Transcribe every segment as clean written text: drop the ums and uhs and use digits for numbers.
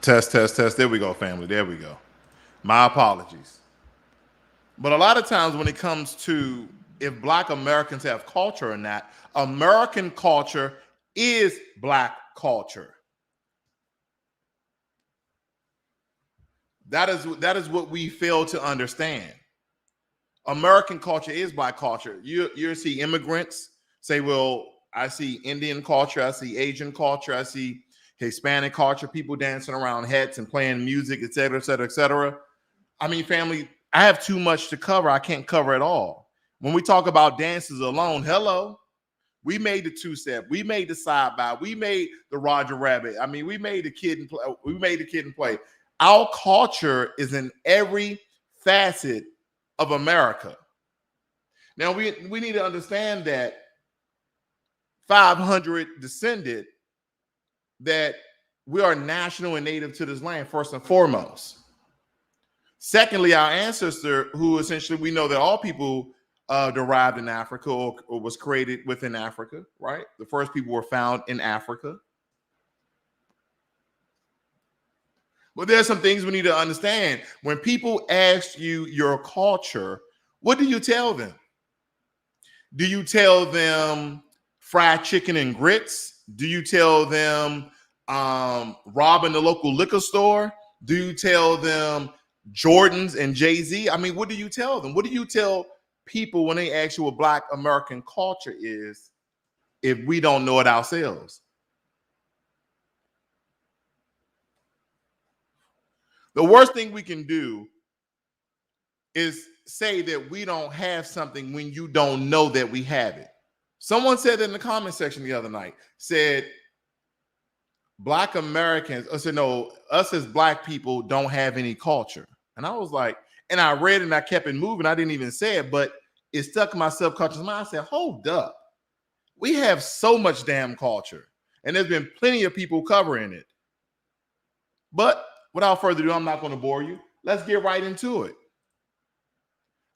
Test, test, test. There we go, family. There we go. My apologies. But a lot of times when it comes to if Black Americans have culture or not, American culture is Black culture. That is what we fail to understand. American culture is Black culture. You see immigrants say, well, I see Indian culture, I see Asian culture, I see Hispanic culture, people dancing around hats and playing music, et cetera, et cetera, et cetera. I mean, family, I have too much to cover. I can't cover it all. When we talk about dances alone, hello, we made the two-step, we made the side by, we made the Roger Rabbit. I mean, we made the kid and play. We made the kid and play. Our culture is in every facet of America. Now we need to understand that 500 descended, that we are national and native to this land first and foremost. Secondly, our ancestor, who essentially we know that all people derived in Africa or was created within Africa, right? The first people were found in Africa. But there's some things we need to understand. When people ask you your culture, what do you tell them? Do you tell them fried chicken and grits? Do you tell them robbing the local liquor store? Do you tell them Jordans and Jay-Z? I mean, what do you tell them? What do you tell people when they ask you what Black American culture is if we don't know it ourselves? The worst thing we can do is say that we don't have something when you don't know that we have it. Someone said in the comment section the other night, said Black Americans, I said, no, us as Black people don't have any culture. And I was like, and I read it and I kept it moving. I didn't even say it, but it stuck in my subconscious mind. I said, hold up. We have so much damn culture. And there's been plenty of people covering it. But without further ado, I'm not going to bore you. Let's get right into it.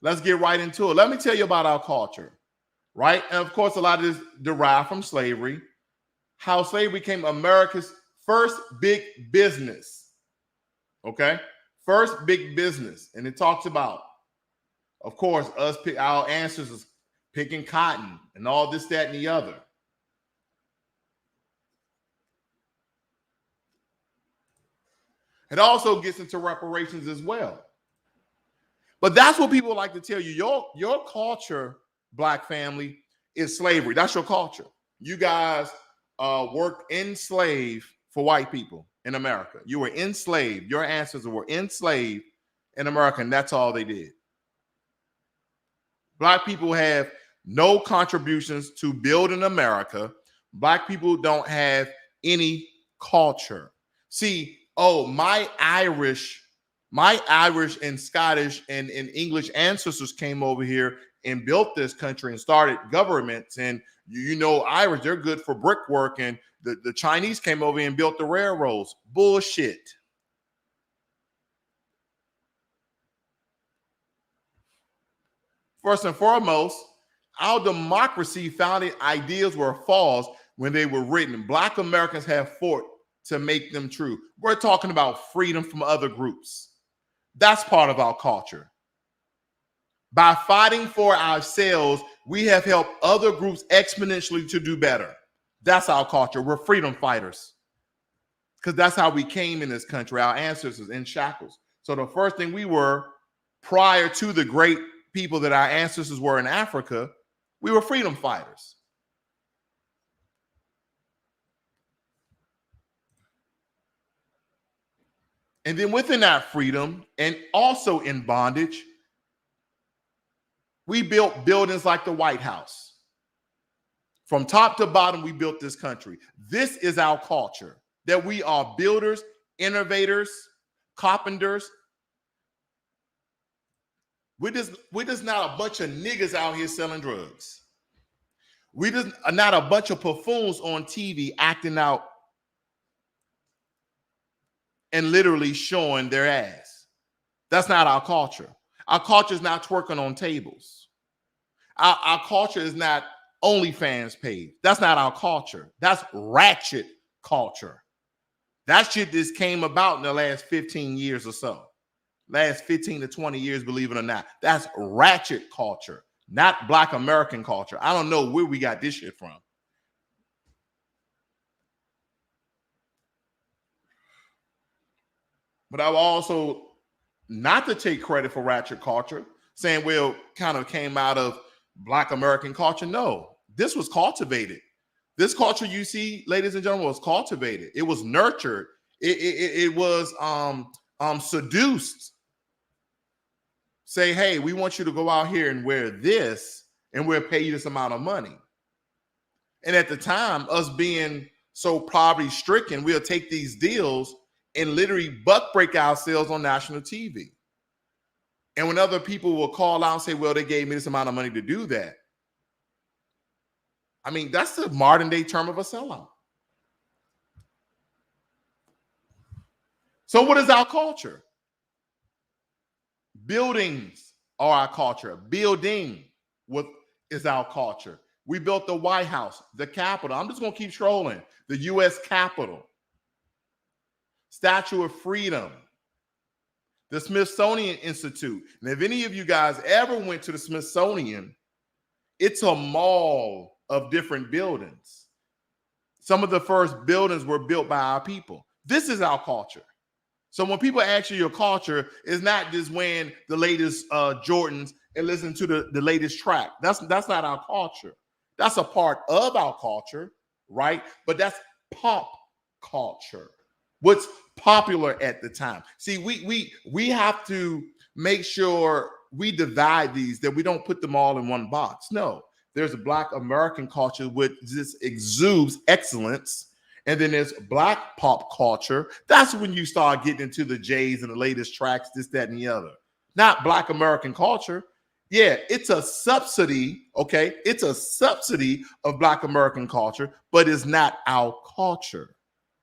Let's get right into it. Let me tell you about our culture, right? And of course, a lot of this derived from slavery, how slavery became America's first big business, okay? First big business. And it talks about, of course, our ancestors picking cotton and all this, that, and the other. It also gets into reparations as well. But that's what people like to tell you. Your culture, Black family, is slavery. That's your culture. You guys worked enslaved for white people in America. You were enslaved. Your ancestors were enslaved in America, and that's all they did. Black people have no contributions to building America. Black people don't have any culture. See, my Irish and Scottish and English ancestors came over here and built this country and started governments. And you know, Irish, they're good for brickwork. And the Chinese came over and built the railroads. Bullshit. First and foremost, our democracy founding ideas were false when they were written. Black Americans have fought to make them true. We're talking about freedom from other groups. That's part of our culture. By fighting for ourselves, we have helped other groups exponentially to do better. That's our culture. We're freedom fighters. Because that's how we came in this country, our ancestors in shackles. So the first thing we were, prior to the great people that our ancestors were in Africa, we were freedom fighters. And then within that freedom, and also in bondage, we built buildings like the White House. From top to bottom, we built this country. This is our culture, that we are builders, innovators, carpenters. We're just not a bunch of niggas out here selling drugs. We just are not a bunch of buffoons on TV acting out and literally showing their ass. That's not our culture. Our culture is not twerking on tables. Our culture is not OnlyFans page. That's not our culture. That's ratchet culture. That shit just came about in the last 15 years or so. Last 15 to 20 years, believe it or not. That's ratchet culture, not Black American culture. I don't know where we got this shit from. But I will also, not to take credit for ratchet culture, saying, well, kind of came out of Black American culture. No, this was cultivated. This culture you see, ladies and gentlemen, was cultivated. It was nurtured. It was seduced. Say, hey, we want you to go out here and wear this, and we'll pay you this amount of money. And at the time, us being so poverty stricken, we'll take these deals and literally buck break ourselves on national TV. And when other people will call out and say, well, they gave me this amount of money to do that. I mean, that's the modern day term of a sellout. So what is our culture? Buildings are our culture. Building is our culture. We built the White House, the Capitol. I'm just going to keep scrolling. The U.S. Capitol. Statue of Freedom. The Smithsonian Institute. And if any of you guys ever went to the Smithsonian, it's a mall of different buildings. Some of the first buildings were built by our people. This is our culture. So when people ask you your culture, it's not just wearing the latest Jordans and listening to the latest track. That's not our culture. That's a part of our culture, right? But that's pop culture. What's popular at the time. See, we have to make sure we divide these, that we don't put them all in one box. No, there's a Black American culture which just exudes excellence. And then there's Black pop culture. That's when you start getting into the J's and the latest tracks, this, that, and the other. Not Black American culture. Yeah, it's a subsidy, okay? It's a subsidy of Black American culture, but it's not our culture.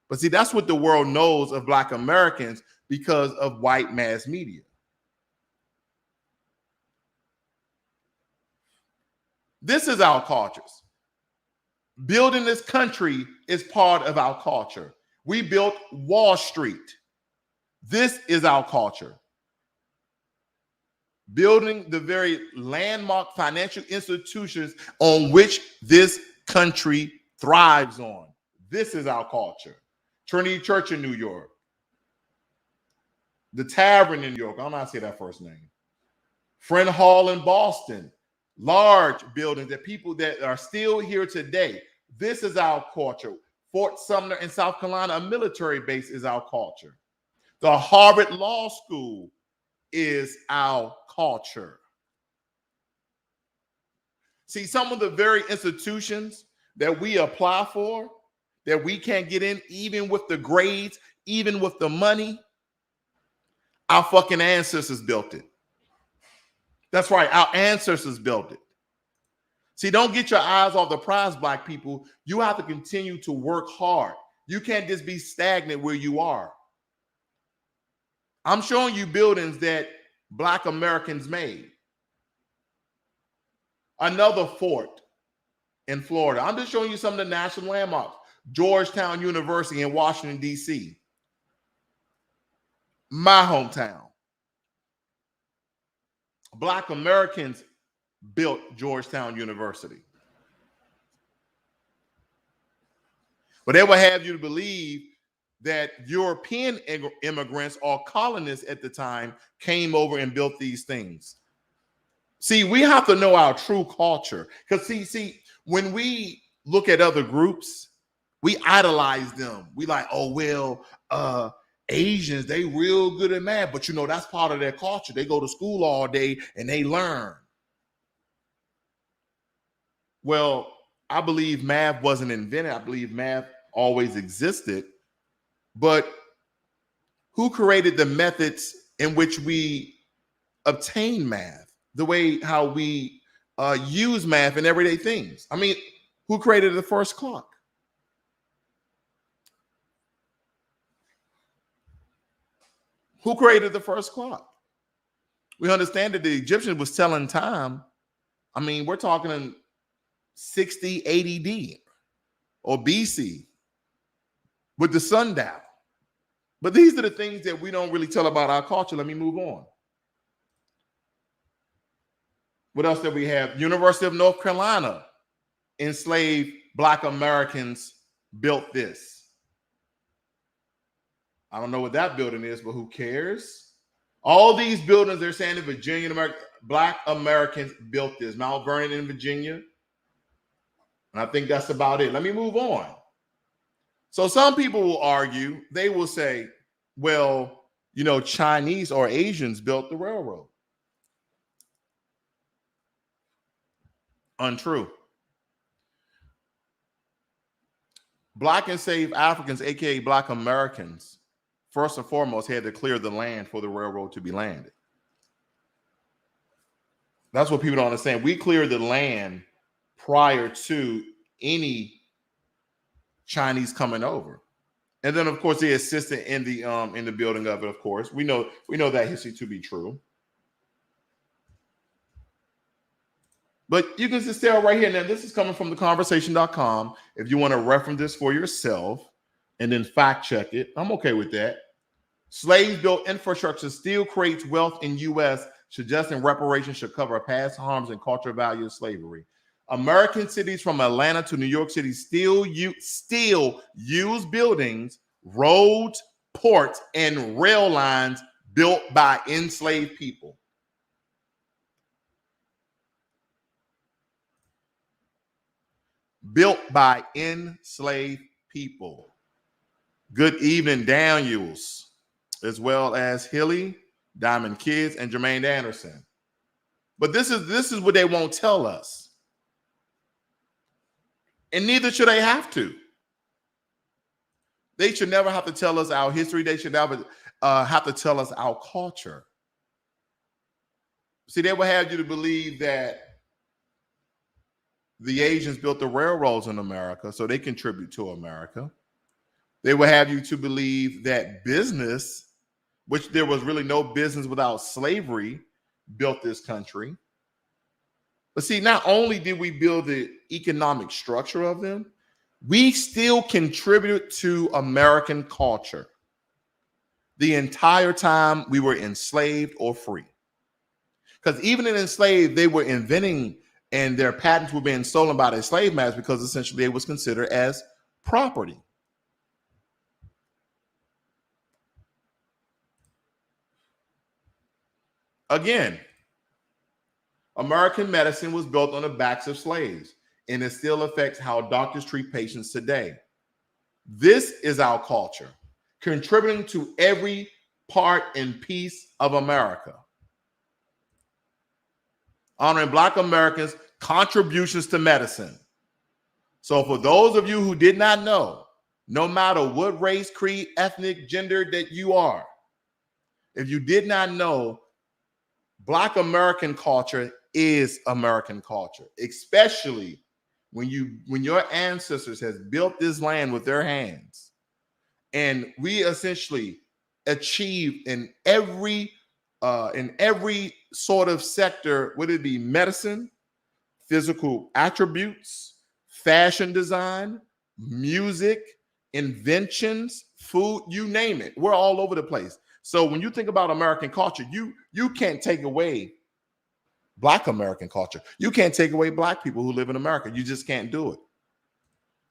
But see, that's what the world knows of Black Americans because of white mass media. This is our cultures. Building this country is part of our culture. We built Wall Street. This is our culture. Building the very landmark financial institutions on which this country thrives on. This is our culture. Trinity Church in New York. The Tavern in New York. I don't know how to say that first name. Friend Hall in Boston. Large buildings that people that are still here today. This is our culture. Fort Sumner in South Carolina, a military base, is our culture. The Harvard Law School is our culture. See, some of the very institutions that we apply for, that we can't get in, even with the grades, even with the money, our fucking ancestors built it. That's right, our ancestors built it. See, don't get your eyes off the prize, Black people. You have to continue to work hard. You can't just be stagnant where you are. I'm showing you buildings that Black Americans made. Another fort in Florida. I'm just showing you some of the national landmarks. Georgetown University in Washington, D.C. My hometown. Black Americans built Georgetown University. But they will have you to believe that European immigrants or colonists at the time came over and built these things. See, we have to know our true culture. Because see, when we look at other groups, we idolize them. We like, oh, well, Asians, they real good at math, but you know, that's part of their culture. They go to school all day and they learn. Well, I believe math wasn't invented. I believe math always existed. But who created the methods in which we obtain math? The way how we use math in everyday things. I mean, who created the first clock? Who created the first clock? We understand that the Egyptians was telling time. I mean, we're talking in 60 AD or BC with the sundial. But these are the things that we don't really tell about our culture. Let me move on. What else did we have? University of North Carolina, enslaved Black Americans built this. I don't know what that building is, but who cares? All these buildings, they're saying in Virginia, Black Americans built this. Mount Vernon in Virginia. And I think that's about it. Let me move on. So some people will argue, they will say, well, you know, Chinese or Asians built the railroad. Untrue. Black enslaved Africans, aka Black Americans, first and foremost had to clear the land for the railroad to be landed. That's what people don't understand. We cleared the land prior to any Chinese coming over. And then, of course, they assisted in the building of it, of course. We know that history to be true. But you can just tell right here. Now, this is coming from theconversation.com. If you want to reference this for yourself and then fact check it, I'm okay with that. Slaves built infrastructure still creates wealth in U.S., suggesting reparations should cover past harms and cultural value of slavery. American cities from Atlanta to New York City still use buildings, roads, ports, and rail lines built by enslaved people. Built by enslaved people. Good evening, Daniels, as well as Hilly, Diamond Kids, and Jermaine Anderson. But this is what they won't tell us. And neither should they have to. They should never have to tell us our history. They should never have to tell us our culture. See, they will have you to believe that the Asians built the railroads in America, so they contribute to America. They will have you to believe that business, which there was really no business without slavery, built this country. But see, not only did we build the economic structure of them, we still contribute to American culture the entire time we were enslaved or free. Because even in enslaved, they were inventing and their patents were being stolen by their slave masters because essentially it was considered as property. Again, American medicine was built on the backs of slaves, and it still affects how doctors treat patients today. This is our culture, contributing to every part and piece of America. Honoring Black Americans' contributions to medicine. So for those of you who did not know, no matter what race, creed, ethnic, gender that you are, if you did not know, Black American culture is American culture, especially when your ancestors has built this land with their hands. And we essentially achieved in every sort of sector, whether it be medicine, physical attributes, fashion design, music, inventions, food, you name it. We're all over the place. So when you think about American culture, you can't take away Black American culture. You can't take away Black people who live in America. You just can't do it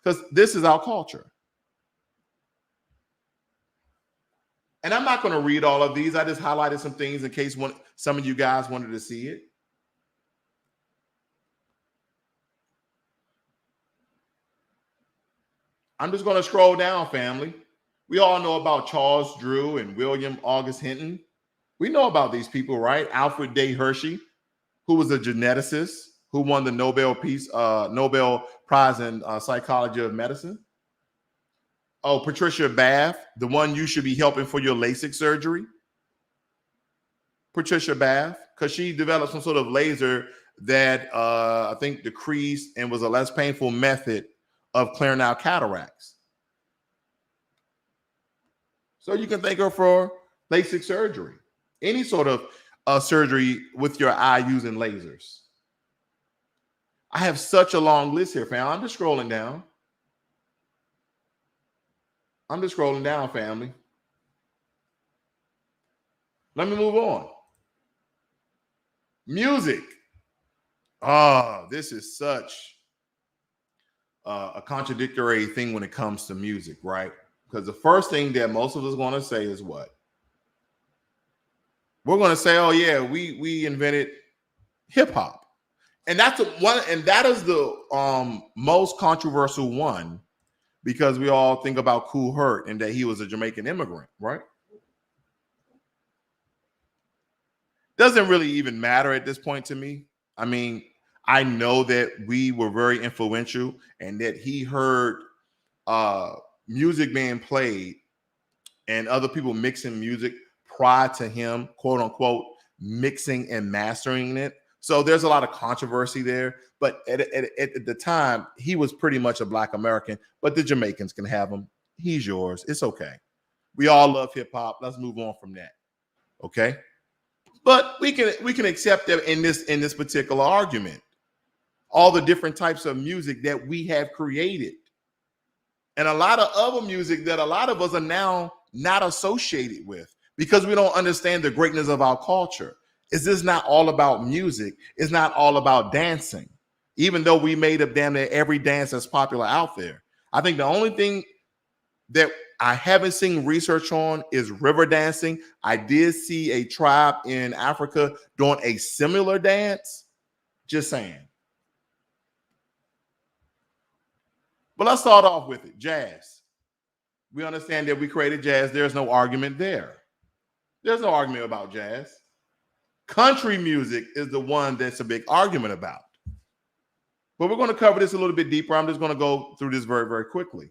because this is our culture. And I'm not going to read all of these. I just highlighted some things in case some of you guys wanted to see it. I'm just going to scroll down, family. We all know about Charles Drew and William August Hinton. We know about these people, right? Alfred Day Hershey, who was a geneticist who won the Nobel Prize in Psychology of Medicine. Oh, Patricia Bath, the one you should be helping for your LASIK surgery. Patricia Bath, because she developed some sort of laser that I think decreased and was a less painful method of clearing out cataracts. So you can thank her for LASIK surgery, any sort of surgery with your eye using lasers. I have such a long list here, fam. I'm just scrolling down. Family. Let me move on. Music. Oh, this is such a contradictory thing when it comes to music, right? Because the first thing that most of us want to say is what? We're going to say, oh yeah, we invented hip hop. And that is the most controversial one, because we all think about Kool Herc and that he was a Jamaican immigrant, right? Doesn't really even matter at this point to me. I mean, I know that we were very influential and that he heard music being played and other people mixing music prior to him, quote unquote, mixing and mastering it. So there's a lot of controversy there. But at the time, he was pretty much a Black American, but the Jamaicans can have him. He's yours. It's okay. We all love hip hop. Let's move on from that. Okay. But we can accept that in this particular argument, all the different types of music that we have created, and a lot of other music that a lot of us are now not associated with because we don't understand the greatness of our culture. Is this not all about music? It's not all about dancing, even though we made up damn near every dance that's popular out there. I think the only thing that I haven't seen research on is river dancing. I did see a tribe in Africa doing a similar dance. Just saying. But let's start off with it. Jazz. We understand that we created jazz. There's no argument there. There's no argument about jazz. Country music is the one that's a big argument about. But we're going to cover this a little bit deeper. I'm just going to go through this very, very quickly.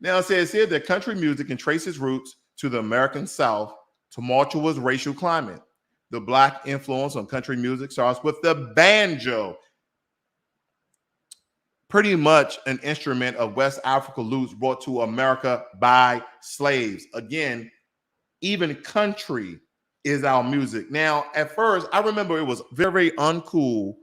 Now, it says here that country music can trace its roots to the American South tumultuous racial climate. The Black influence on country music starts with the banjo, pretty much an instrument of West Africa roots brought to America by slaves. Again, even country is our music. Now, at first, I remember it was very, very uncool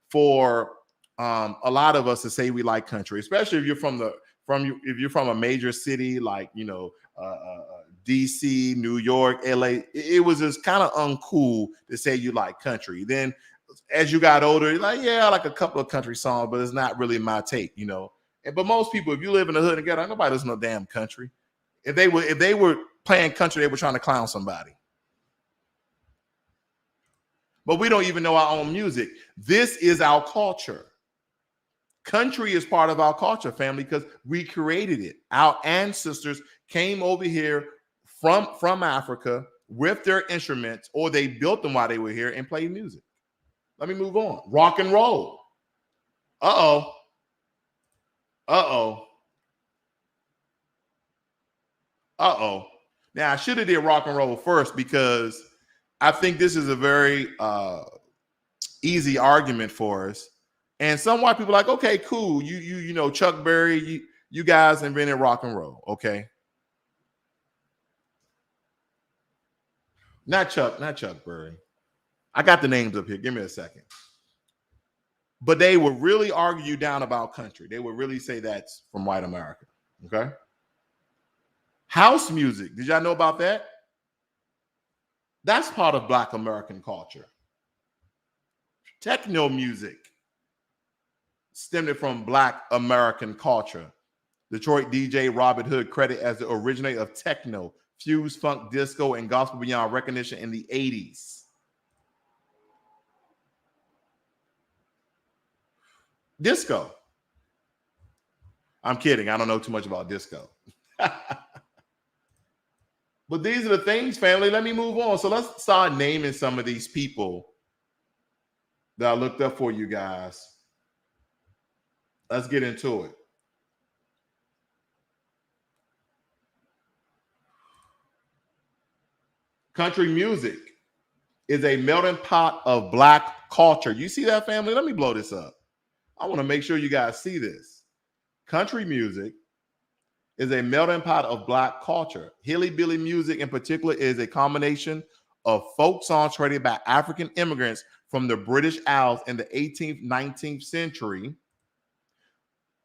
for a lot of us to say we like country, especially if you're if you're from a major city like DC, New York, LA. It was just kind of uncool to say you like country. Then as you got older, you're like, yeah, I like a couple of country songs, but it's not really my take, But most people, if you live in the hood and get out, nobody listens to no damn country. If they were playing country, they were trying to clown somebody. But we don't even know our own music. This is our culture. Country is part of our culture, family, because we created it. Our ancestors came over here from Africa with their instruments, or they built them while they were here and played music. Let me move on. Rock and roll. Uh-oh. Now, I should have did rock and roll first because I think this is a very easy argument for us. And some white people are like, okay, cool. You know, Chuck Berry, you guys invented rock and roll. Okay. Not Chuck Berry. I got the names up here. Give me a second. But they would really argue you down about country. They would really say that's from white America. Okay. House music. Did y'all know about that? That's part of Black American culture. Techno music stemmed from Black American culture. Detroit DJ Robinhood credited as the originator of techno, fused funk, disco, and gospel beyond recognition in the 80s. Disco. I'm kidding. I don't know too much about disco. But these are the things, family. Let me move on. So let's start naming some of these people that I looked up for you guys. Let's get into it. Country music is a melting pot of Black culture. You see that, family? Let me blow this up. I want to make sure you guys see this. Country music is a melting pot of Black culture. Hillbilly music in particular is a combination of folk songs created by African immigrants from the British Isles in the 18th, 19th century.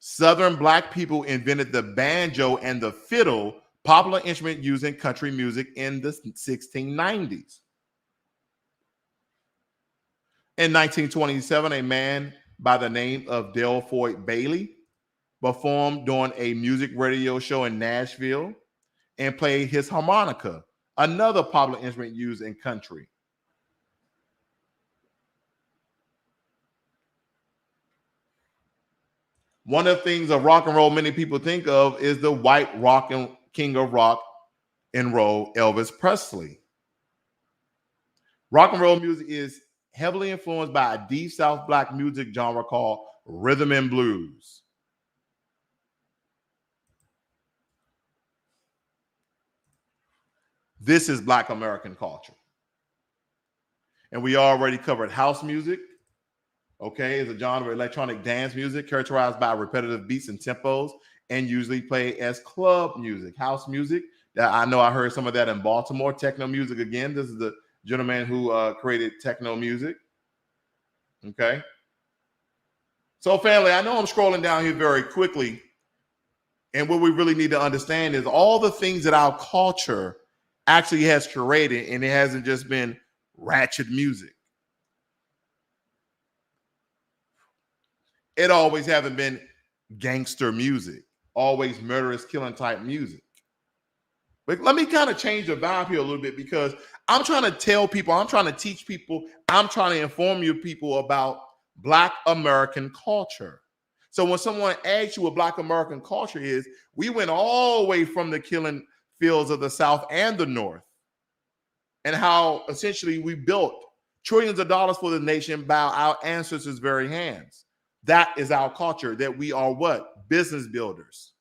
Southern Black people invented the banjo and the fiddle, popular instrument used in country music in the 1690s. In 1927, a man by the name of Delfoy Bailey performed during a music radio show in Nashville and played his harmonica, another popular instrument used in country. One of the things of rock and roll many people think of is the white rock and king of rock and roll, Elvis Presley. Rock and roll music is heavily influenced by a deep South Black music genre called rhythm and blues. This is Black American culture. And we already covered house music. Okay, is a genre of electronic dance music characterized by repetitive beats and tempos and usually played as club music. House music, I know I heard some of that in Baltimore. Techno music, again, this is the gentleman who created techno music. Okay. So, family, I know I'm scrolling down here very quickly. And what we really need to understand is all the things that our culture actually has curated, and it hasn't just been ratchet music. It always haven't been gangster music, always murderous, killing type music. But let me kind of change the vibe here a little bit, because I'm trying to tell people, I'm trying to teach people, I'm trying to inform you people about Black American culture. So when someone asks you what Black American culture is, we went all the way from the killing fields of the South and the North, and how essentially we built trillions of dollars for the nation by our ancestors' very hands. That is our culture, that we are what? Business builders.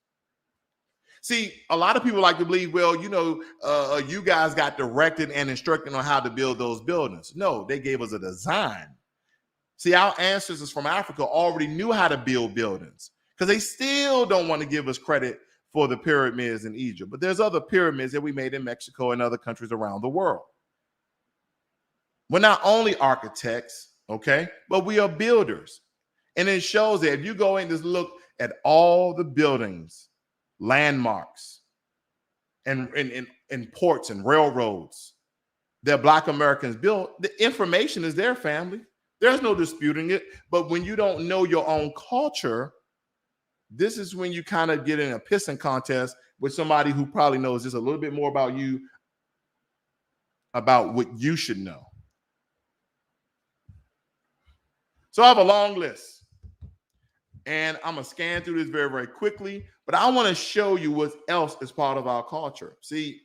See, a lot of people like to believe, well, you guys got directed and instructed on how to build those buildings. No, they gave us a design. See, our ancestors from Africa already knew how to build buildings, because they still don't want to give us credit for the pyramids in Egypt. But there's other pyramids that we made in Mexico and other countries around the world. We're not only architects, okay, but we are builders. And it shows that if you go in and just look at all the buildings, landmarks, and ports and railroads that Black Americans built, the information is there, family. There's no disputing it. But when you don't know your own culture, this is when you kind of get in a pissing contest with somebody who probably knows just a little bit more about you, about what you should know. So I have a long list, and I'm going to scan through this very, very quickly, but I want to show you what else is part of our culture. See,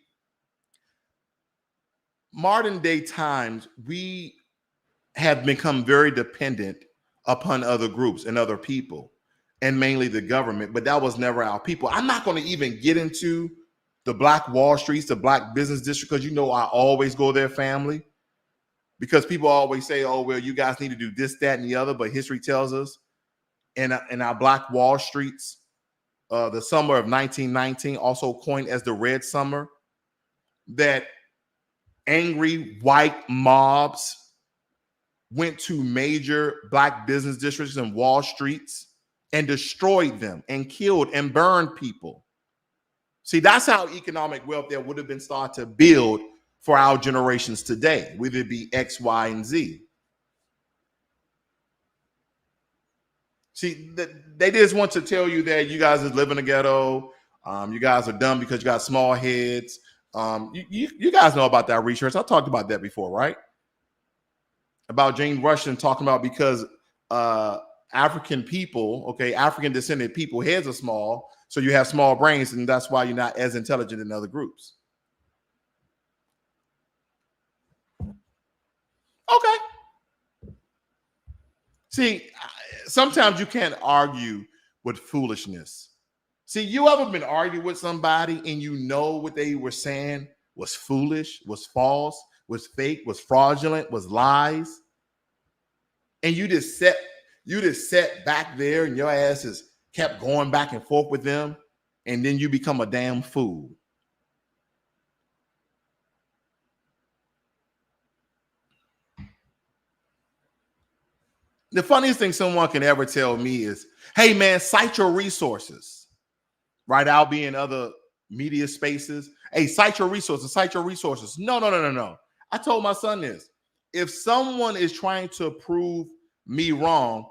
modern day times, we have become very dependent upon other groups and other people, and mainly the government, but that was never our people. I'm not going to even get into the Black Wall Streets, the Black business district, because I always go there, family. Because people always say, oh, well, you guys need to do this, that, and the other. But history tells us in our Black Wall Streets, the summer of 1919, also coined as the Red Summer, that angry white mobs went to major Black business districts and Wall Streets and destroyed them and killed and burned people. See, that's how economic wealth that would have been started to build for our generations today, whether it be X, Y, and Z. See, they just want to tell you that you guys live in a ghetto. You guys are dumb because you got small heads. You guys know about that research. I talked about that before, right? About Jane Rushing talking about because African people, okay, African descended people, heads are small, so you have small brains, and that's why you're not as intelligent in other groups. Okay. See, sometimes you can't argue with foolishness. See, you ever been arguing with somebody and you know what they were saying was foolish, was false, was fake, was fraudulent, was lies, and you just sat back there and your ass has kept going back and forth with them, and then you become a damn fool. The funniest thing someone can ever tell me is, hey man, cite your resources. Right? I'll be in other media spaces. Hey, cite your resources, cite your resources. No. I told my son this. If someone is trying to prove me wrong,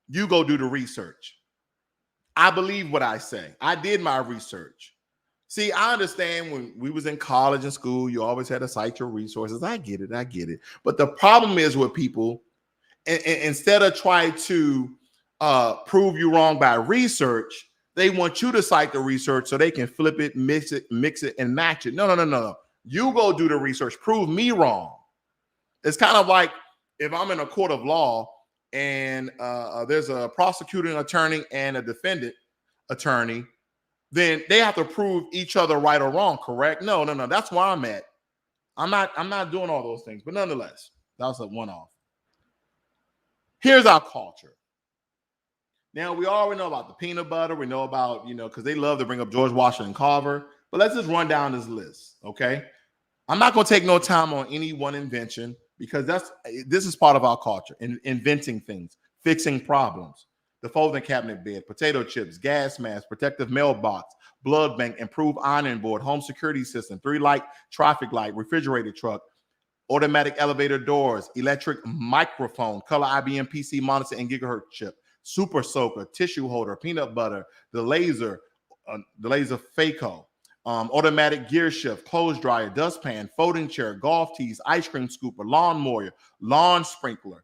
you go do the research. I believe what I say. I did my research. See, I understand when we was in college and school, you always had to cite your resources. I get it. But the problem is with people, instead of trying to prove you wrong by research, they want you to cite the research so they can flip it, mix it, and match it. No. You go do the research. Prove me wrong. It's kind of like if I'm in a court of law and there's a prosecuting attorney and a defendant attorney, then they have to prove each other right or wrong, correct? No. That's where I'm at. I'm not doing all those things, but nonetheless, that was a one-off. Here's our culture. Now, we already know about the peanut butter. We know about, because they love to bring up George Washington Carver. But let's just run down this list, okay? I'm not going to take no time on any one invention because this is part of our culture, inventing things, fixing problems. The folding cabinet bed, potato chips, gas mask, protective mailbox, blood bank, improved ironing board, home security system, 3-light traffic light, refrigerator truck, automatic elevator doors, electric microphone, color IBM PC monitor and gigahertz chip, super soaker, tissue holder, peanut butter, the laser Phaco, automatic gear shift, clothes dryer, dustpan, folding chair, golf tees, ice cream scooper, lawnmower, lawn sprinkler,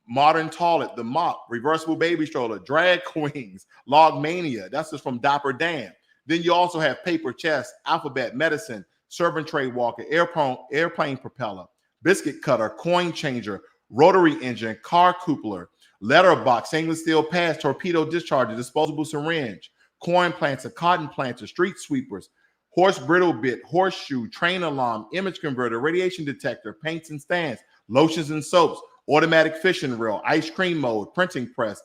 modern toilet, the mop, reversible baby stroller, drag queens, log mania. That's just from Dapper Dan. Then you also have paper chest, alphabet, medicine, servant tray walker, airplane propeller, biscuit cutter, coin changer, rotary engine, car coupler, letterbox, stainless steel pads, torpedo discharger, disposable syringe, coin planter, cotton planter, street sweepers, horse bridle bit, horseshoe, train alarm, image converter, radiation detector, paints and stands, lotions and soaps, automatic fishing reel, ice cream mold, printing press,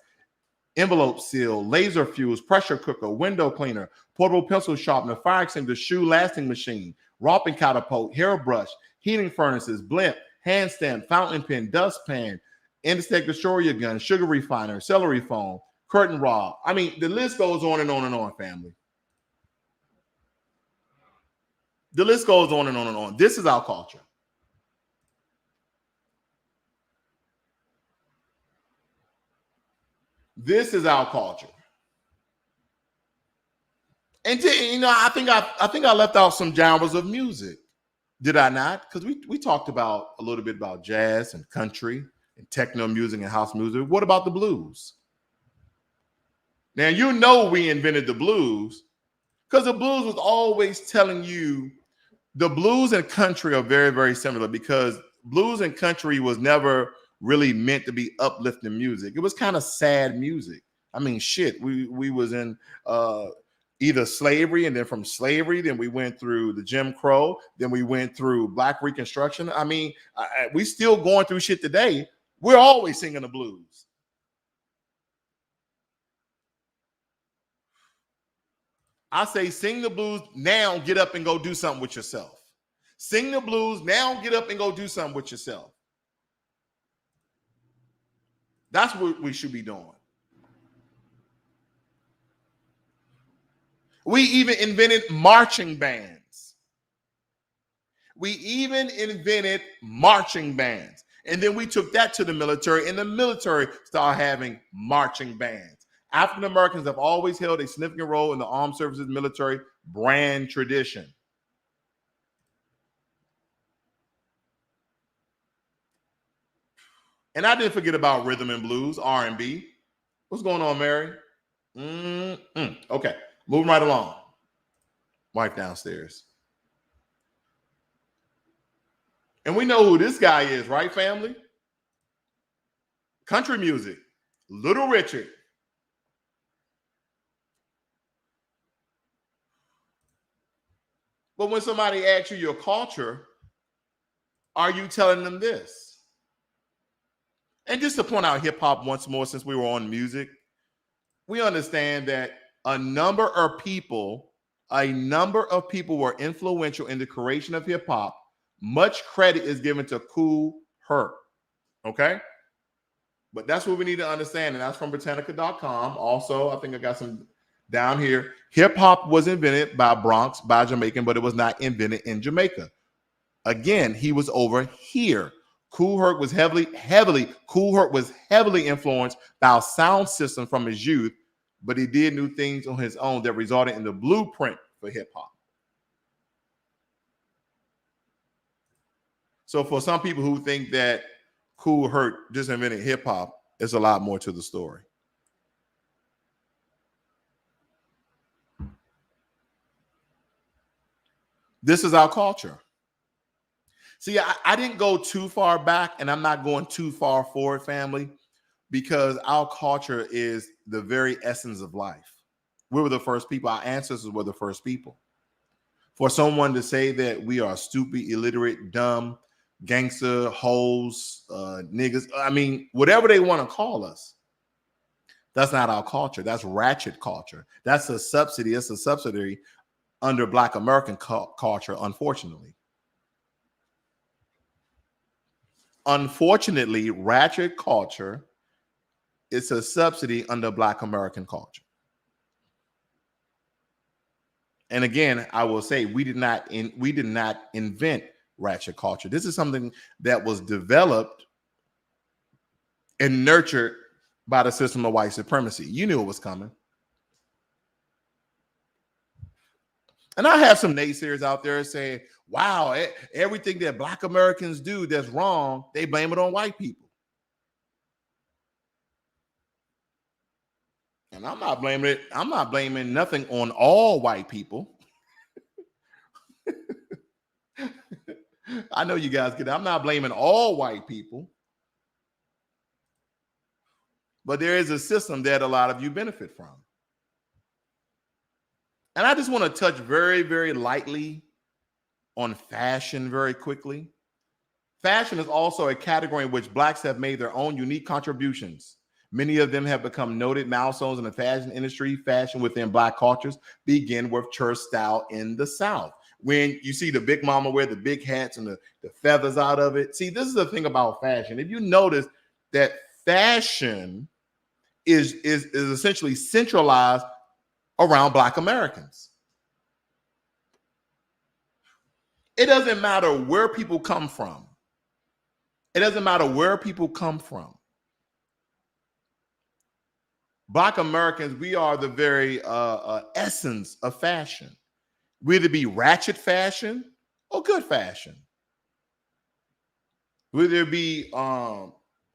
envelope seal, laser fuse, pressure cooker, window cleaner, portable pencil sharpener, fire extinguisher, shoe lasting machine, wrapping catapult, hairbrush, heating furnaces, blimp, handstand, fountain pen, dustpan, interstate destroyer gun, sugar refiner, celery foam, curtain rod. I mean, the list goes on and on and on, family. The list goes on and on and on. This is our culture. This is our culture. And I think I left out some genres of music. Did I not? Because we talked about a little bit about jazz and country and techno music and house music. What about the blues? Now, we invented the blues because the blues was always telling you the blues and country are very, very similar because blues and country was never really meant to be uplifting music. It was kind of sad music. I mean, shit, we was in either slavery, and then from slavery, then we went through the Jim Crow, then we went through Black Reconstruction. I mean, we still going through shit today. We're always singing the blues. I say sing the blues now, get up and go do something with yourself. Sing the blues now, get up and go do something with yourself. That's what we should be doing. We even invented marching bands. And then we took that to the military, and the military started having marching bands. African Americans have always held a significant role in the armed services military brand tradition. And I didn't forget about rhythm and blues, R&B. What's going on, Mary? Okay, moving right along. Wife downstairs. And we know who this guy is, right, family? Country music, Little Richard. But when somebody asks you your culture, are you telling them this? And just to point out hip hop once more, since we were on music, we understand that a number of people were influential in the creation of hip hop. Much credit is given to Kool Herc. Okay? But that's what we need to understand. And that's from Britannica.com. Also, I think I got some down here. Hip hop was invented by Bronx, by Jamaican, but it was not invented in Jamaica. Again, he was over here. Kool Herc was heavily influenced by a sound system from his youth, but he did new things on his own that resulted in the blueprint for hip hop. So for some people who think that Kool Herc just invented hip hop, there's a lot more to the story. This is our culture. See, I didn't go too far back, and I'm not going too far forward, family, because our culture is the very essence of life. We were the first people. Our ancestors were the first people. For someone to say that we are stupid, illiterate, dumb, gangster, hoes, niggas, I mean, whatever they want to call us, that's not our culture. That's ratchet culture. That's a subsidy. It's a subsidiary under Black American culture, unfortunately. Unfortunately, ratchet culture is a subsidy under Black American culture. And again, I will say we did not invent ratchet culture. This is something that was developed and nurtured by the system of white supremacy. You knew it was coming. And I have some naysayers out there saying, wow, everything that Black Americans do that's wrong, they blame it on white people. And I'm not blaming it. I'm not blaming nothing on all white people. I know you guys get it. I'm not blaming all white people. But there is a system that a lot of you benefit from. And I just want to touch very, very lightly on fashion very quickly. Fashion is also a category in which Blacks have made their own unique contributions. Many of them have become noted milestones in the fashion industry. Fashion within Black cultures begin with church style in the South. When you see the big mama wear the big hats and the feathers out of it. See, this is the thing about fashion. If you notice that fashion is essentially centralized around Black Americans. It doesn't matter where people come from. It doesn't matter where people come from. Black Americans, we are the very essence of fashion. We either be ratchet fashion or good fashion. Whether it be a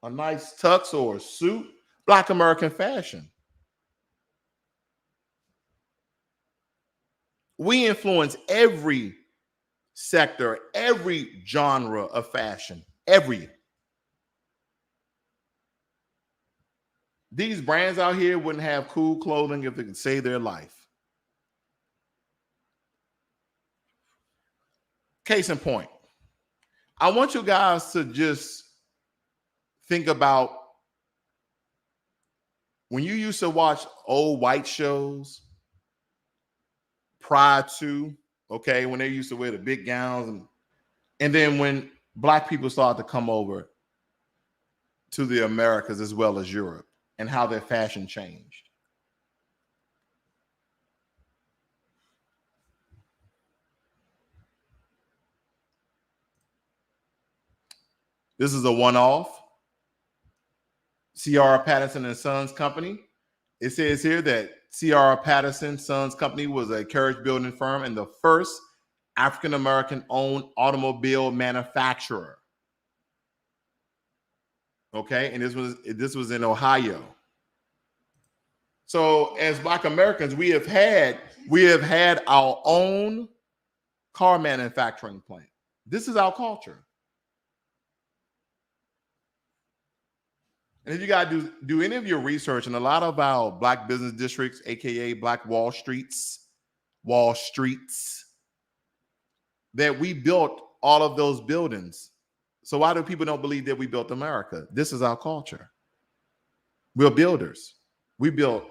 nice tux or a suit, Black American fashion. We influence every sector, every genre of fashion, These brands out here wouldn't have cool clothing if they could save their life. Case in point, I want you guys to just think about when you used to watch old white shows prior to, okay, when they used to wear the big gowns, and then when Black people started to come over to the Americas as well as Europe, and how their fashion changed. This is a one-off. C.R. Patterson and Sons Company It says here that C.R. Patterson Sons Company was a carriage building firm and the first African-American owned automobile manufacturer. Okay, and this was in Ohio. So as Black Americans, we have had our own car manufacturing plant. This is our culture. And if you got to do any of your research, and a lot of our Black business districts, aka Black Wall Streets, that we built all of those buildings. So why do people don't believe that we built America? This is our culture. We're builders. We built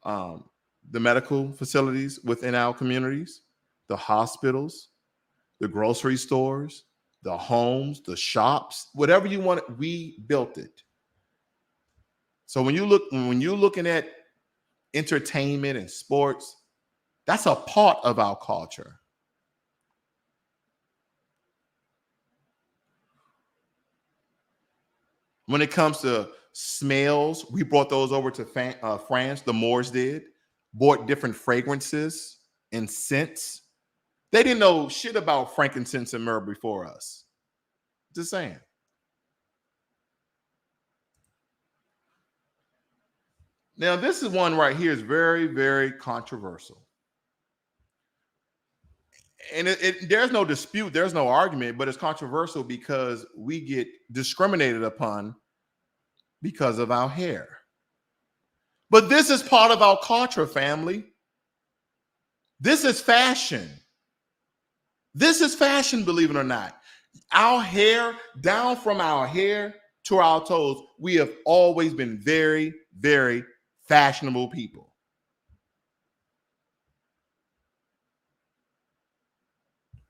the medical facilities within our communities, the hospitals, the grocery stores, the homes, the shops, whatever you want, we built it. So when you're looking at entertainment and sports, that's a part of our culture. When it comes to smells, we brought those over to France. The Moors did, bought different fragrances and scents. They didn't know shit about frankincense and myrrh before us. Just saying. Now, this is one right here is very, very controversial. And there's no dispute, there's no argument, but it's controversial because we get discriminated upon because of our hair. But this is part of our culture, family. This is fashion. This is fashion, believe it or not. Our hair, down from our hair to our toes, we have always been very, very fashionable people.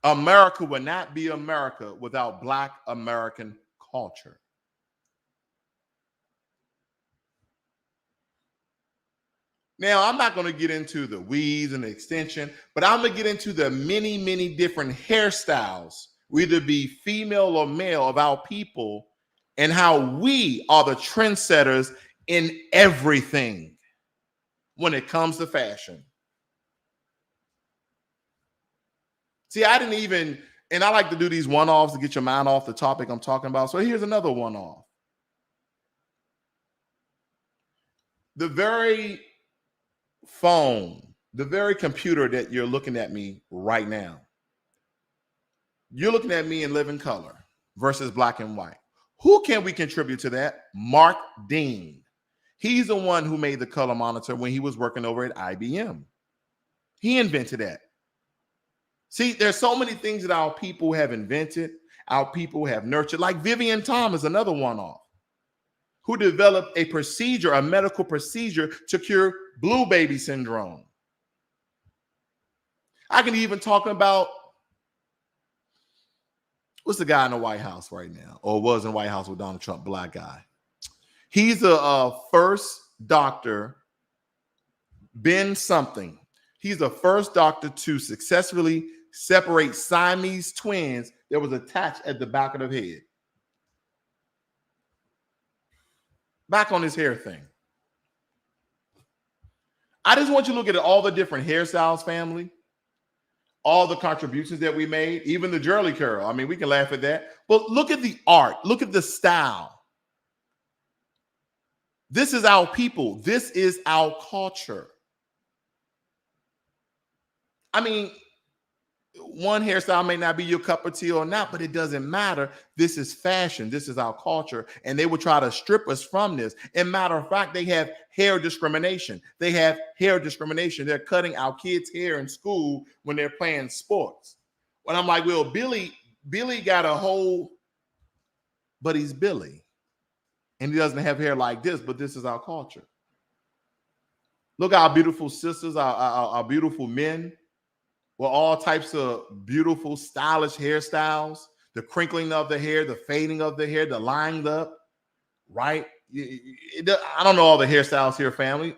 America would not be America without Black American culture. Now, I'm not going to get into the weaves and the extension, but I'm going to get into the many, many different hairstyles, whether it be female or male, of our people and how we are the trendsetters in everything when it comes to fashion. See, I didn't even, and I like to do these one-offs to get your mind off the topic I'm talking about. So here's another one-off. The very phone, the very computer that you're looking at me right now, you're looking at me in living color versus black and white. Who can we contribute to that? Mark Dean. He's the one who made the color monitor when he was working over at IBM. He invented that. See, there's so many things that our people have invented, our people have nurtured, like Vivian Thomas, another one-off, who developed a procedure, a medical procedure to cure blue baby syndrome. I can even talk about, what's the guy in the White House right now, or was in the White House with Donald Trump, black guy. He's the first doctor, Ben something. He's the first doctor to successfully separate Siamese twins that was attached at the back of the head. Back on his hair thing. I just want you to look at all the different hairstyles, family, all the contributions that we made, even the Jerry curl. I mean, we can laugh at that, but look at the art, look at the style. This is our people. This is our culture. I mean, one hairstyle may not be your cup of tea or not, but it doesn't matter. This is fashion. This is our culture. And they will try to strip us from this. And matter of fact, they have hair discrimination. They have hair discrimination. They're cutting our kids' hair in school when they're playing sports. When I'm like, well, Billy got a whole, but he's Billy. And he doesn't have hair like this, but this is our culture. Look at our beautiful sisters, our beautiful men, with all types of beautiful, stylish hairstyles, the crinkling of the hair, the fading of the hair, the lined up, right? I don't know all the hairstyles here, family,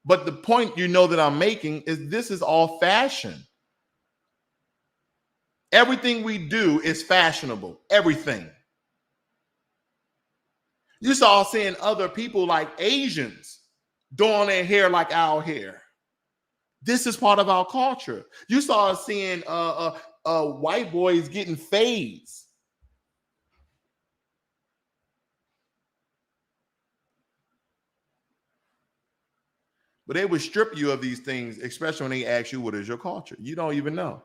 but the point you know that I'm making is this is all fashion. Everything we do is fashionable, everything. You saw seeing other people like Asians doing their hair like our hair. This is part of our culture. You start seeing white boys getting fades. But they would strip you of these things, especially when they ask you what is your culture. You don't even know.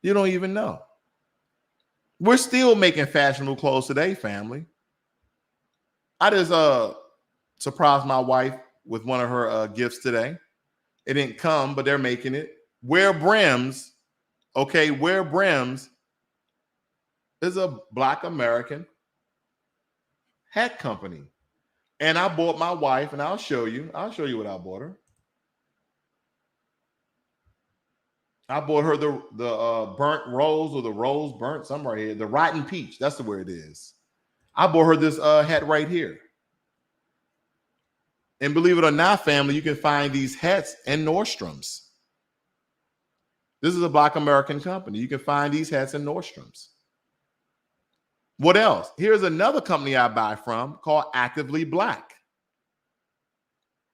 You don't even know. We're still making fashionable clothes today, family. I just surprised my wife with one of her gifts today. It didn't come, but they're making it. Wear Brims, okay? Wear Brims is a Black American hat company. And I bought my wife, and I'll show you what I bought her. I bought her the burnt rose, or the rose burnt, something right here. The rotten peach, that's the word it is. I bought her this hat right here. And believe it or not, family, you can find these hats in Nordstrom's. This is a Black American company. You can find these hats in Nordstrom's. What else? Here's another company I buy from called Actively Black.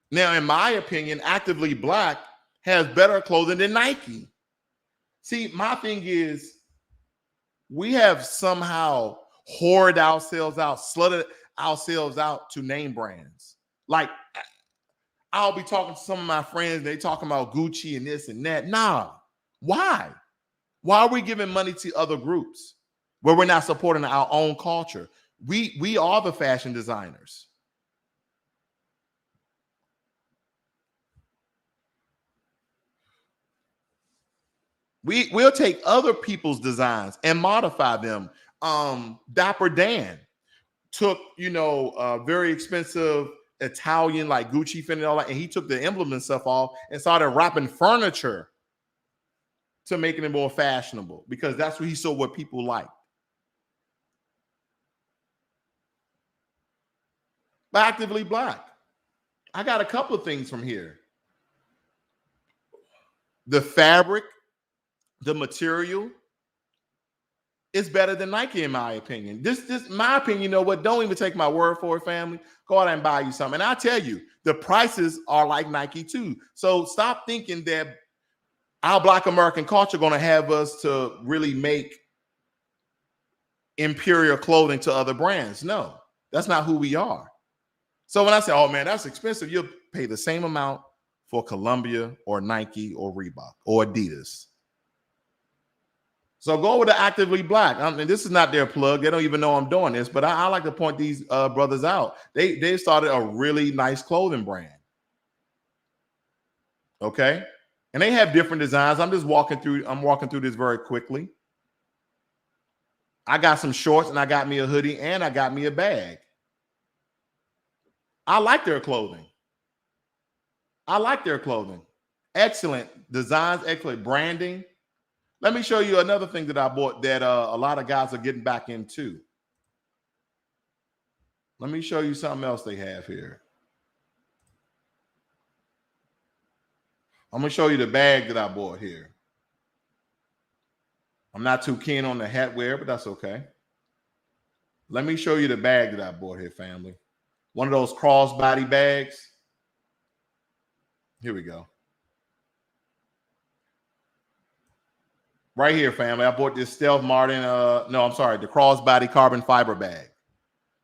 Now, in my opinion, Actively Black has better clothing than Nike. See, my thing is, we have somehow hoarded ourselves out, slutted ourselves out to name brands. Like, I'll be talking to some of my friends, they talking about Gucci and this and that. Nah, why? Why are we giving money to other groups where we're not supporting our own culture? We are the fashion designers. We'll take other people's designs and modify them. Dapper Dan took, very expensive Italian like Gucci fit and all that, and he took the emblem and stuff off and started wrapping furniture to making it more fashionable, because that's what he saw what people like. But Actively Black, I got a couple of things from here. The fabric, the material is better than Nike, in my opinion. This my opinion. You know what? Don't even take my word for it, family. Go out and buy you something. And I tell you, the prices are like Nike too. So stop thinking that our Black American culture going to have us to really make inferior clothing to other brands. No, that's not who we are. So when I say, oh man, that's expensive, you'll pay the same amount for Columbia or Nike or Reebok or Adidas. So go with the Actively Black. And this is not their plug. They don't even know I'm doing this, but I like to point these brothers out. They started a really nice clothing brand. Okay. And they have different designs. I'm walking through this very quickly. I got some shorts, and I got me a hoodie, and I got me a bag. I like their clothing. Excellent designs, excellent branding. Let me show you another thing that I bought that a lot of guys are getting back into. Let me show you something else they have here. I'm going to show you the bag that I bought here. I'm not too keen on the hat wear, but that's okay. Let me show you the bag that I bought here, family. One of those crossbody bags. Here we go. Right here, family. I bought this Stealth Martin, the crossbody carbon fiber bag.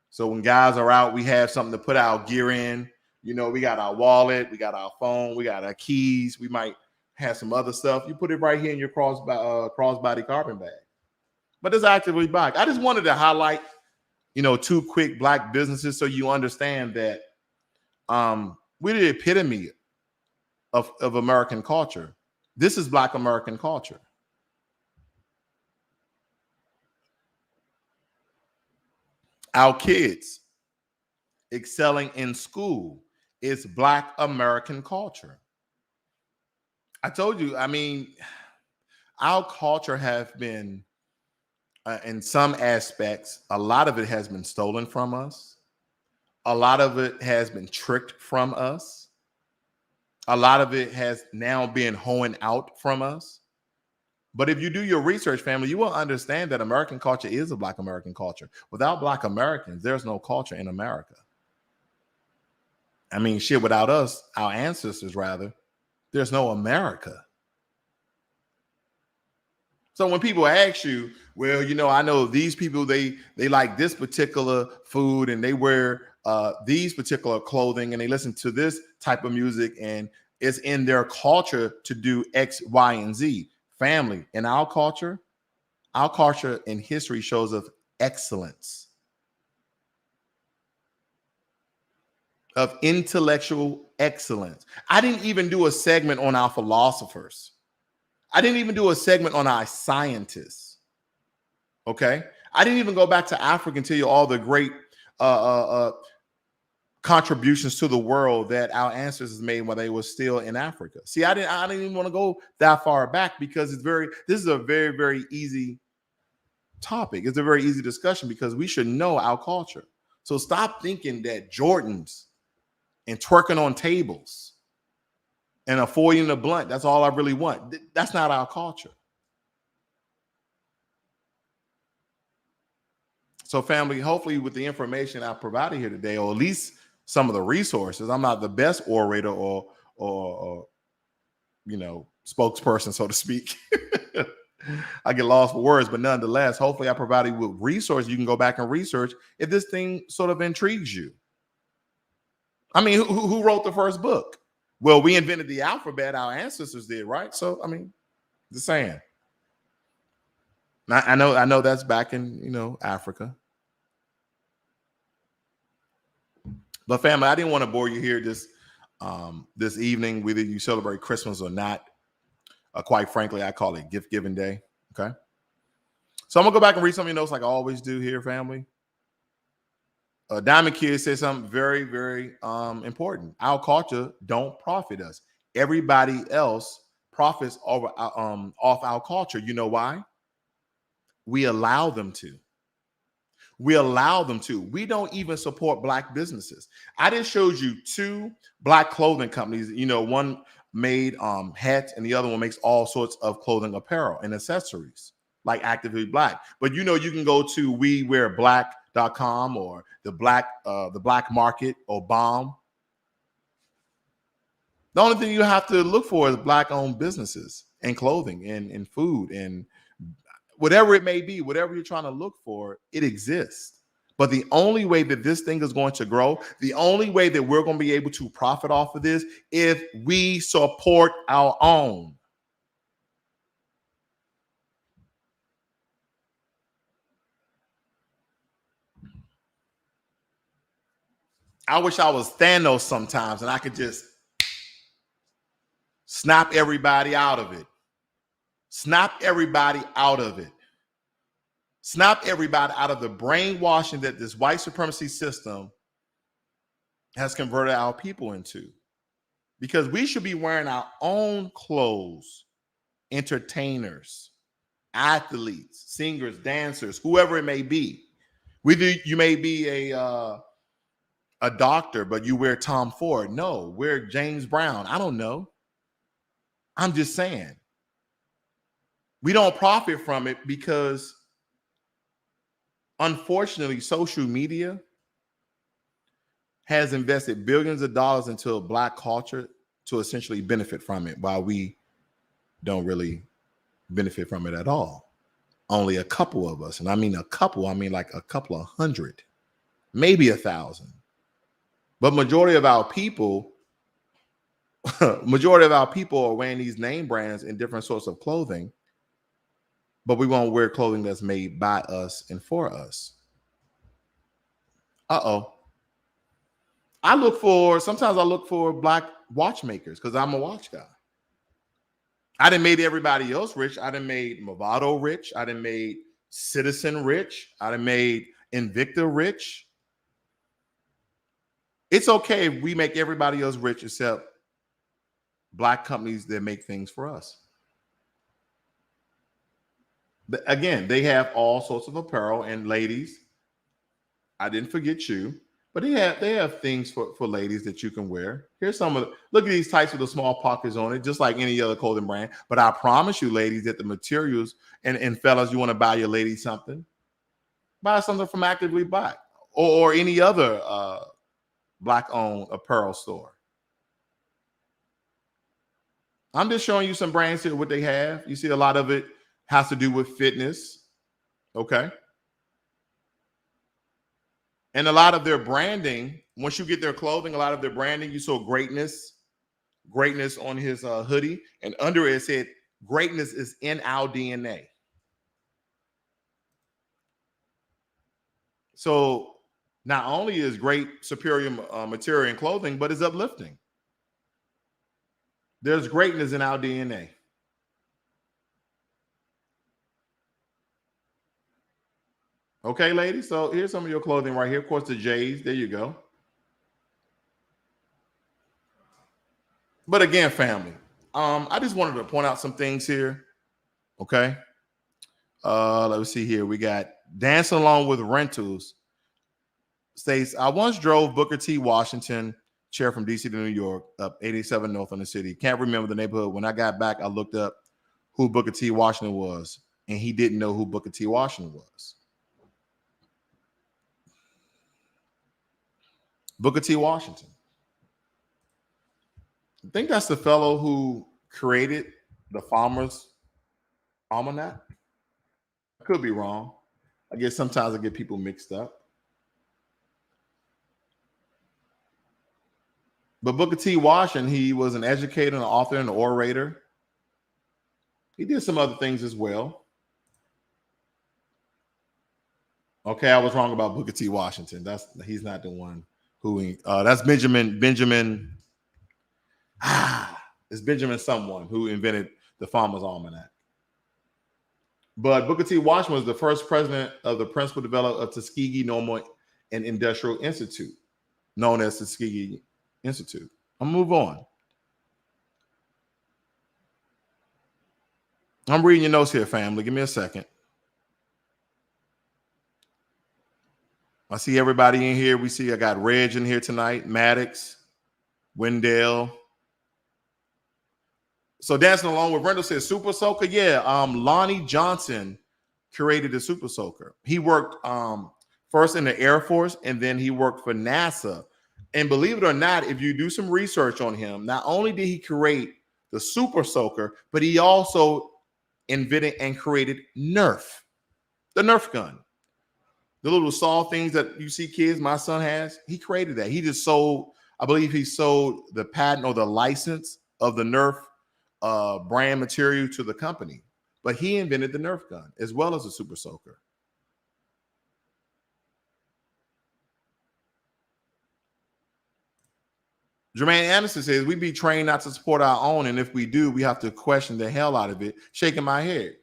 So when guys are out, we have something to put our gear in. We got our wallet, we got our phone, we got our keys. We might have some other stuff. You put it right here in your crossbody carbon bag. But it's Actively Black. I just wanted to highlight, two quick Black businesses so you understand that we're the epitome of American culture. This is Black American culture. Our kids excelling in school is Black American culture. I told you, our culture has been, in some aspects, a lot of it has been stolen from us. A lot of it has been tricked from us. A lot of it has now been honed out from us. But if you do your research, family, you will understand that American culture is a Black American culture. Without Black Americans, there's no culture in America. I mean, shit, without us, our ancestors rather, there's no America. So when people ask you, well, I know these people, they like this particular food and they wear these particular clothing and they listen to this type of music and it's in their culture to do X, Y, and Z. Family, in our culture and history shows us excellence, of intellectual excellence. I didn't even do a segment on our philosophers. I didn't even do a segment on our scientists. Okay. I didn't even go back to Africa and tell you all the great contributions to the world that our ancestors made when they were still in Africa. See, I didn't even want to go that far back because this is a very, very easy topic. It's a very easy discussion because we should know our culture. So stop thinking that Jordans and twerking on tables and avoiding a blunt, that's all I really want. That's not our culture. So family, hopefully with the information I provided here today, or at least some of the resources, I'm not the best orator or spokesperson, so to speak. I get lost for words, but nonetheless, hopefully I provided you with resources you can go back and research if this thing sort of intrigues you. I mean, who wrote the first book? Well, we invented the alphabet. Our ancestors did, right? So, I mean, just saying. I know that's back in, Africa. But family, I didn't want to bore you here this evening, whether you celebrate Christmas or not. Quite frankly, I call it gift giving day. Okay. So I'm gonna go back and read some of your notes like I always do here, family. Diamond Kid says something very, very important. Our culture don't profit us. Everybody else profits off our culture. You know why? We allow them to. We allow them to. We don't even support Black businesses. I just showed you 2 Black clothing companies. One made hats and the other one makes all sorts of clothing apparel and accessories like Actively Black. But you can go to wewearblack.com or the black market or bomb. The only thing you have to look for is Black owned businesses and clothing and food and whatever it may be, whatever you're trying to look for, it exists. But the only way that this thing is going to grow, the only way that we're going to be able to profit off of this, if we support our own. I wish I was Thanos sometimes and I could just snap everybody out of it. Snap everybody out of it. Snap everybody out of the brainwashing that this white supremacy system has converted our people into. Because we should be wearing our own clothes, entertainers, athletes, singers, dancers, whoever it may be. Whether you may be a doctor, but you wear Tom Ford. No, wear James Brown. I don't know. I'm just saying. We don't profit from it because, unfortunately, social media has invested billions of dollars into Black culture to essentially benefit from it, while we don't really benefit from it at all. Only a couple of us, and I mean a couple, I mean like a couple of hundred, maybe 1,000. But majority of our people are wearing these name brands and different sorts of clothing, but we won't wear clothing that's made by us and for us. Sometimes I look for Black watchmakers because I'm a watch guy. I done made everybody else rich. I done made Movado rich. I done made Citizen rich. I done made Invicta rich. It's okay if we make everybody else rich except Black companies that make things for us. But again, they have all sorts of apparel, and ladies, I didn't forget you, but they have things for ladies that you can wear. Here's some of the, look at these tights with the small pockets on it, just like any other clothing brand. But I promise you, ladies, that the materials and fellas, you want to buy your lady something, buy something from Actively Black or any other Black-owned apparel store. I'm just showing you some brands here, what they have. You see a lot of it has to do with fitness. Okay. And a lot of their branding, once you get their clothing, a lot of their branding, you saw greatness on his hoodie. And under it said, greatness is in our DNA. So not only is great superior material and clothing, but it's uplifting. There's greatness in our DNA. Okay, ladies. So here's some of your clothing right here. Of course, the J's. There you go. But again, family, I just wanted to point out some things here. Okay. Let me see here. We got Dancing Along with Rentals. States, I once drove Booker T. Washington chair from DC to New York up 87 North on the city. Can't remember the neighborhood. When I got back, I looked up who Booker T. Washington was, and he didn't know who Booker T. Washington was. Booker T. Washington. I think that's the fellow who created the Farmer's Almanac. I could be wrong. I guess sometimes I get people mixed up. But Booker T. Washington, he was an educator, an author, and an orator. He did some other things as well. Okay, I was wrong about Booker T. Washington. He's not the one who. That's Benjamin. It's Benjamin someone who invented the Farmer's Almanac. But Booker T. Washington was the first president of the principal developer of Tuskegee Normal and Industrial Institute, known as Tuskegee Institute. I'll move on. I'm reading your notes here, family. Give me a second. I see everybody in here. I got Reg in here tonight, Maddox, Wendell. So Dancing Along with Rendell says Super Soaker. Yeah, Lonnie Johnson created the Super Soaker. He worked first in the Air Force, and then he worked for NASA. And believe it or not, if you do some research on him, not only did he create the Super Soaker, but he also invented and created Nerf, the Nerf gun. The little saw things that you see kids, my son has, he created that. He just sold, I believe he sold the patent or the license of the Nerf brand material to the company. But he invented the Nerf gun as well as the Super Soaker. Jermaine Anderson says, we be trained not to support our own, and if we do, we have to question the hell out of it. Shaking my head.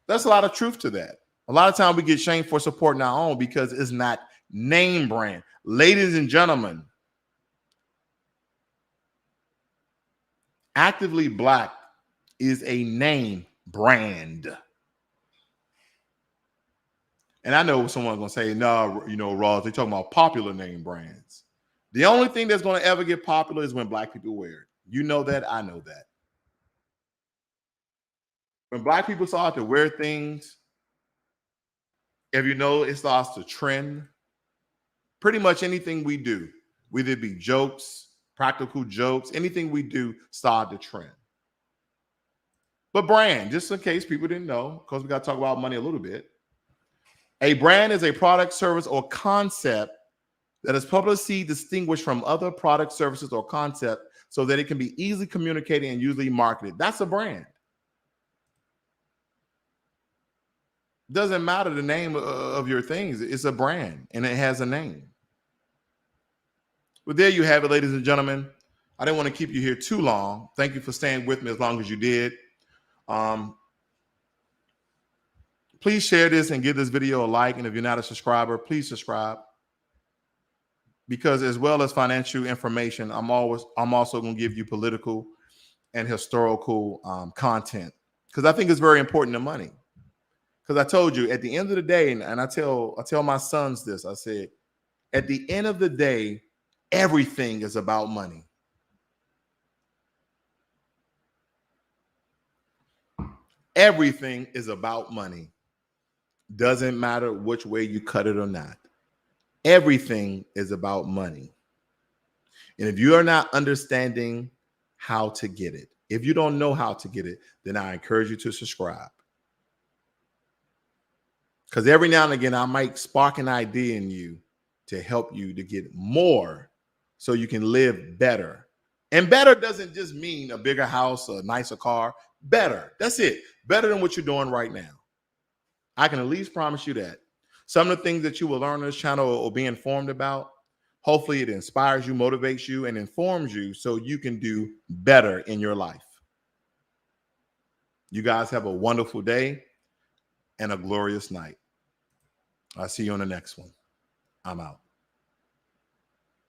That's a lot of truth to that. A lot of times we get shamed for supporting our own because it's not name brand. Ladies and gentlemen, Actively Black is a name brand. And I know someone's going to say, no, Ross, they're talking about popular name brands. The only thing that's going to ever get popular is when Black people wear it. You know that. I know that. When Black people start to wear things, if you know, it starts to trend. Pretty much anything we do, whether it be jokes, practical jokes, anything we do start to trend. But brand, just in case people didn't know, because we got to talk about money a little bit. A brand is a product, service, or concept that is publicly distinguished from other products, services, or concept so that it can be easily communicated and usually marketed. That's a brand. Doesn't matter the name of your things. It's a brand and it has a name. Well, there you have it, ladies and gentlemen. I didn't want to keep you here too long. Thank you for staying with me as long as you did. Please share this and give this video a like. And if you're not a subscriber, please subscribe. Because as well as financial information, I'm also going to give you political and historical content. Because I think it's very important to money. Because I told you at the end of the day, and I tell my sons this, I said, at the end of the day, everything is about money. Everything is about money. Doesn't matter which way you cut it or not. Everything is about money. And if you are not understanding how to get it, if you don't know how to get it, then I encourage you to subscribe. Because every now and again, I might spark an idea in you to help you to get more so you can live better. And better doesn't just mean a bigger house, a nicer car. Better. That's it. Better than what you're doing right now. I can at least promise you that. Some of the things that you will learn on this channel or be informed about, hopefully it inspires you, motivates you, and informs you so you can do better in your life. You guys have a wonderful day and a glorious night. I'll see you on the next one. I'm out.